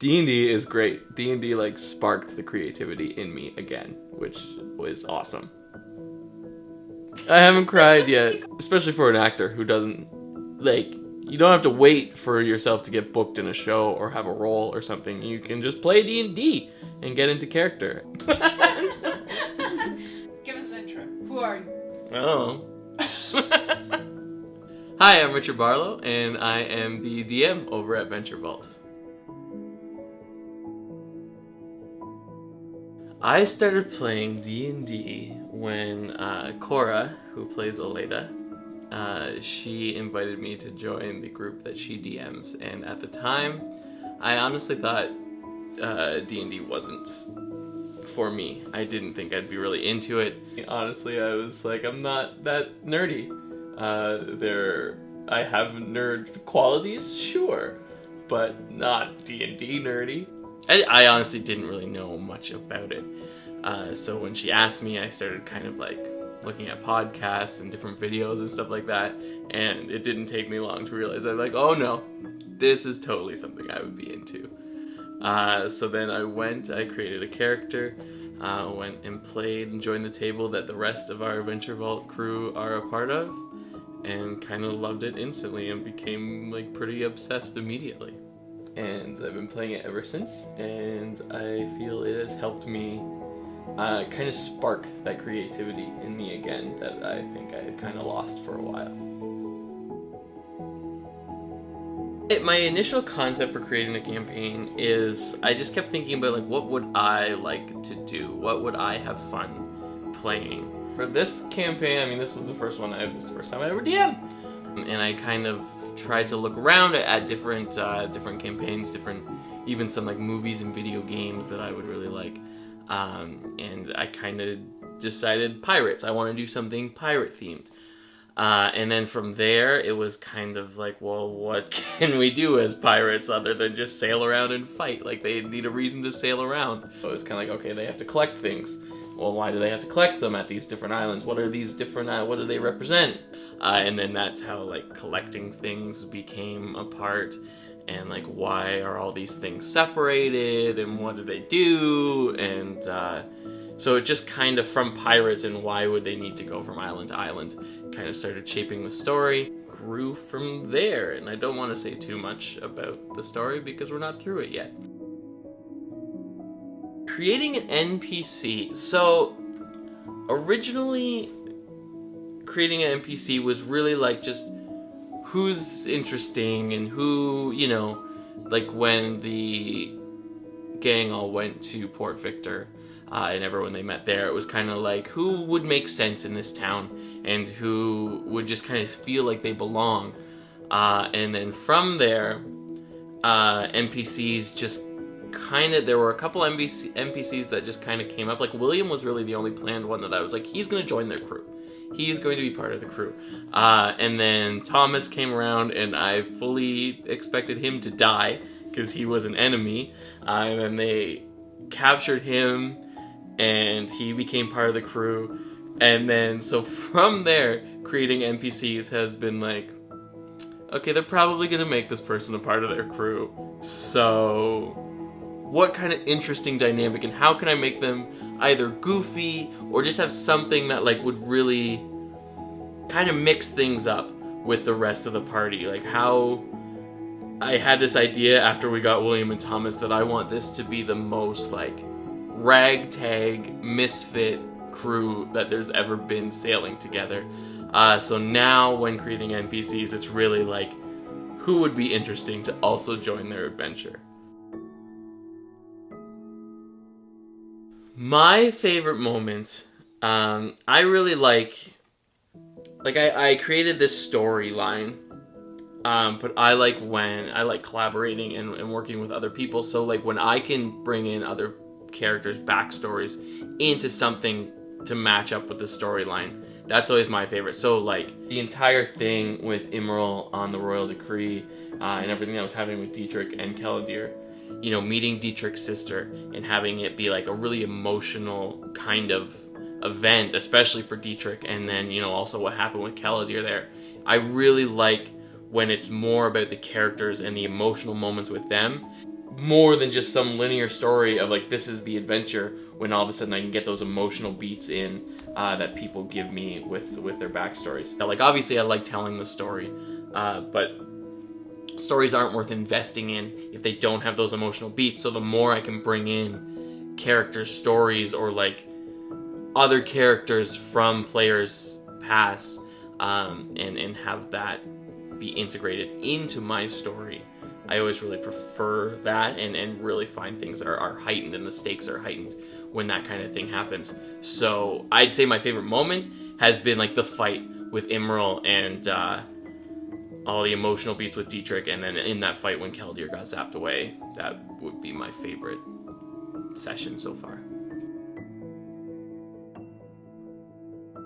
D&D is great. D&D like sparked the creativity in me again, which was awesome. I haven't cried yet, especially for an actor who doesn't, like, you don't have to wait for yourself to get booked in a show or have a role or something. You can just play D&D and get into character. Give us an intro. Who are you? Oh. Hi, I'm Richard Barlow, and I am the DM over at Venture Vault. I started playing D&D when Cora, who plays Oleda, she invited me to join the group that she DMs, and at the time, I honestly thought D&D wasn't for me. I didn't think I'd be really into it. Honestly, I was like, I'm not that nerdy. I have nerd qualities, sure, but not D&D nerdy. I honestly didn't really know much about it. So when she asked me, I started kind of like looking at podcasts and different videos and stuff like that, and it didn't take me long to realize I'm like, oh no, this is totally something I would be into. So then I created a character, went and played and joined the table that the rest of our Venture Vault crew are a part of, and kind of loved it instantly and became like pretty obsessed immediately. And I've been playing it ever since, and I feel it has helped me kind of spark that creativity in me again that I think I had kind of lost for a while. My initial concept for creating the campaign is I just kept thinking about like, what would I like to do? What would I have fun playing? For this campaign, I mean, this is the first time I ever DM, and I kind of tried to look around at different campaigns, even some like movies and video games that I would really like, and I kind of decided pirates. I want to do something pirate themed, and then from there it was kind of like, well, what can we do as pirates other than just sail around and fight? Like, they need a reason to sail around. So it was kind of like, okay, they have to collect things. Well, why do they have to collect them at these different islands? What are these different, what do they represent? And then that's how, like, collecting things became a part, and, like, why are all these things separated, and what do they do? And so it just kind of, from pirates and why would they need to go from island to island, kind of started shaping the story, grew from there. And I don't want to say too much about the story because we're not through it yet. Creating an NPC. So originally, creating an NPC was really like just who's interesting and who, you know, like when the gang all went to Port Victor and everyone they met there, it was kind of like who would make sense in this town and who would just kind of feel like they belong. And then from there, NPCs just kind of, there were a couple NPCs that just kind of came up. Like William was really the only planned one that I was like, he's going to join their crew. He's going to be part of the crew. And then Thomas came around, and I fully expected him to die because he was an enemy. And then they captured him, and he became part of the crew. And then, so from there, creating NPCs has been like, okay, they're probably going to make this person a part of their crew. So what kind of interesting dynamic, and how can I make them either goofy or just have something that like would really kind of mix things up with the rest of the party? Like, how I had this idea after we got William and Thomas that I want this to be the most like ragtag misfit crew that there's ever been sailing together. So now when creating NPCs, it's really like who would be interesting to also join their adventure. My favorite moment, I really like I created this storyline, but I like collaborating and working with other people. So like when I can bring in other characters' backstories into something to match up with the storyline, that's always my favorite. So like the entire thing with Imral on the Royal Decree, and everything that was happening with Dietrich and Caladir, you know, meeting Dietrich's sister and having it be like a really emotional kind of event, especially for Dietrich, and then, you know, also what happened with Caladir there. I really like when it's more about the characters and the emotional moments with them more than just some linear story of like, this is the adventure, when all of a sudden I can get those emotional beats in that people give me with their backstories. Now, like, obviously I like telling the story, but stories aren't worth investing in if they don't have those emotional beats. So the more I can bring in characters' stories or like other characters from players' past, and have that be integrated into my story, I always really prefer that, and really find things are heightened and the stakes are heightened when that kind of thing happens. So I'd say my favorite moment has been like the fight with Imral and all the emotional beats with Dietrich, and then in that fight when Keldir got zapped away. That would be my favorite session so far.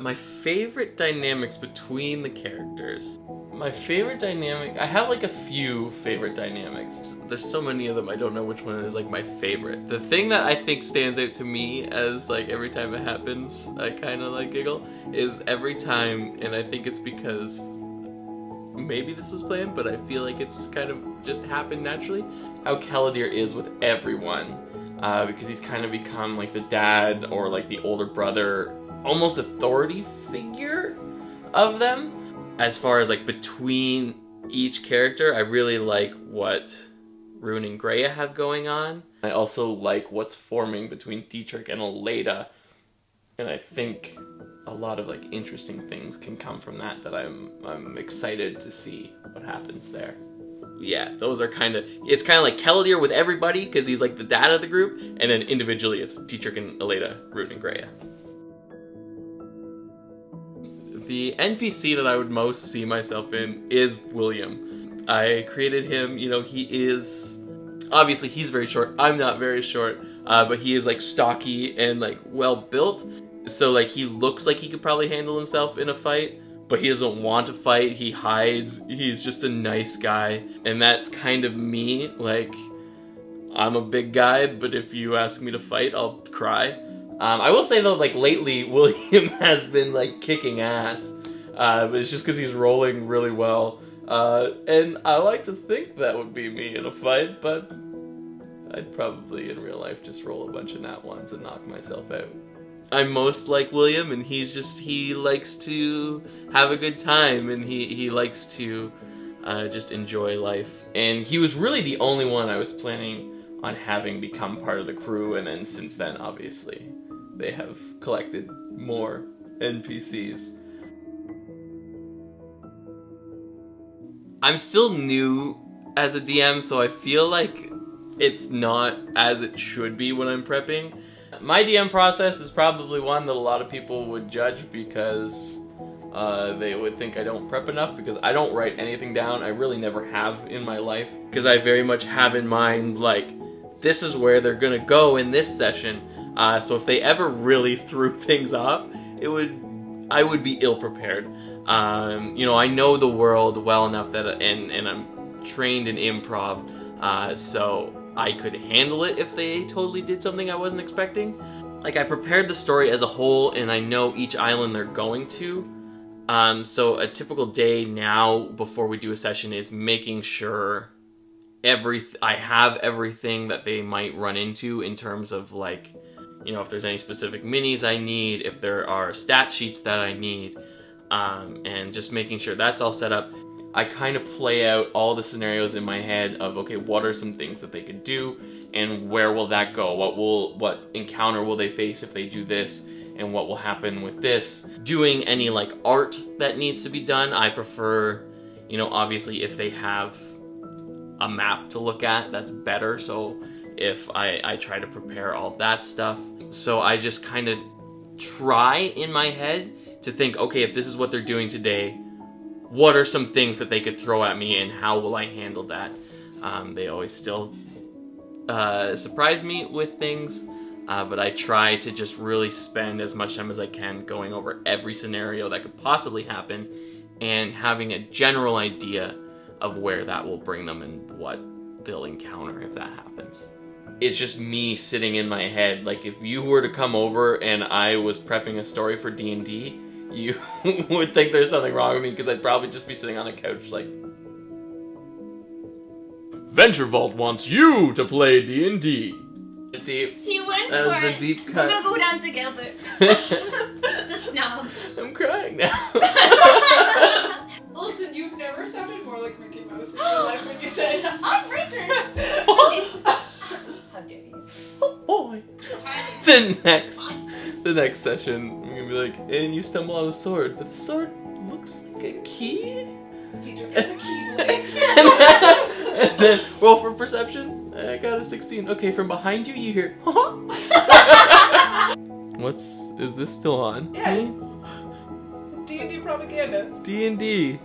My favorite dynamics between the characters. My favorite dynamic, I have like a few favorite dynamics. There's so many of them, I don't know which one is like my favorite. The thing that I think stands out to me as like every time it happens, I kind of like giggle, is every time, and I think it's because maybe this was planned, but I feel like it's kind of just happened naturally, how Keldir is with everyone. Because he's kind of become like the dad or like the older brother, almost authority figure of them. As far as like between each character, I really like what Rune and Greya have going on. I also like what's forming between Dietrich and Aleda, and I think a lot of like interesting things can come from that I'm excited to see what happens there. Yeah, those are kind of, it's kind of like Keldir with everybody because he's like the dad of the group, and then individually it's Dietrich and Aleda, Rune and Greya. The NPC that I would most see myself in is William. I created him, you know, he is, obviously he's very short, I'm not very short, but he is like stocky and like well built, so like he looks like he could probably handle himself in a fight, but he doesn't want to fight, he hides, he's just a nice guy, and that's kind of me. Like, I'm a big guy, but if you ask me to fight, I'll cry. I will say though, like lately, William has been like kicking ass, but it's just because he's rolling really well, and I like to think that would be me in a fight, but I'd probably in real life just roll a bunch of nat ones and knock myself out. I'm most like William, and he likes to have a good time, and he likes to just enjoy life. And he was really the only one I was planning on having become part of the crew, and then since then, obviously, they have collected more NPCs. I'm still new as a DM, so I feel like it's not as it should be when I'm prepping. My DM process is probably one that a lot of people would judge because they would think I don't prep enough, because I don't write anything down. I really never have in my life, because I very much have in mind, like, this is where they're gonna go in this session. So if they ever really threw things off, I would be ill-prepared. You know, I know the world well enough that, and I'm trained in improv, so I could handle it if they totally did something I wasn't expecting. Like, I prepared the story as a whole, and I know each island they're going to. So a typical day now before we do a session is making sure I have everything that they might run into in terms of, like, you know, if there's any specific minis I need, if there are stat sheets that I need, and just making sure that's all set up. I kind of play out all the scenarios in my head of, okay, what are some things that they could do, and where will that go? What encounter will they face if they do this, and what will happen with this? Doing any, like, art that needs to be done, I prefer, you know, obviously if they have a map to look at, that's better. So if I try to prepare all that stuff. So I just kind of try in my head to think, okay, if this is what they're doing today, what are some things that they could throw at me, and how will I handle that? They always still surprise me with things, but I try to just really spend as much time as I can going over every scenario that could possibly happen, and having a general idea of where that will bring them and what they'll encounter if that happens. It's just me sitting in my head. Like, if you were to come over and I was prepping a story for D&D, you would think there's something wrong with me, because I'd probably just be sitting on a couch, like, Venture Vault wants you to play D&D. Deep. He went That for was the it. deep We're cut. gonna go down together. The snobs. I'm crying now. Listen, you've never sounded more like Mickey Mouse in your life when you said, I'm Richard. How dare you? Oh boy. The next session, I'm gonna be like, and you stumble on a sword, but the sword looks like a key. Teacher gets a keyblade. And then roll for perception. I got a 16. Okay, from behind you, you hear. Is this still on? Yeah. D&D propaganda. D&D.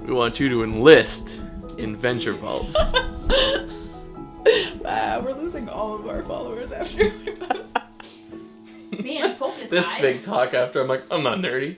We want you to enlist in Venture Vault. Wow, we're losing all of our followers after we post. Man, focus, This guys. big talk after I'm like, I'm not nerdy.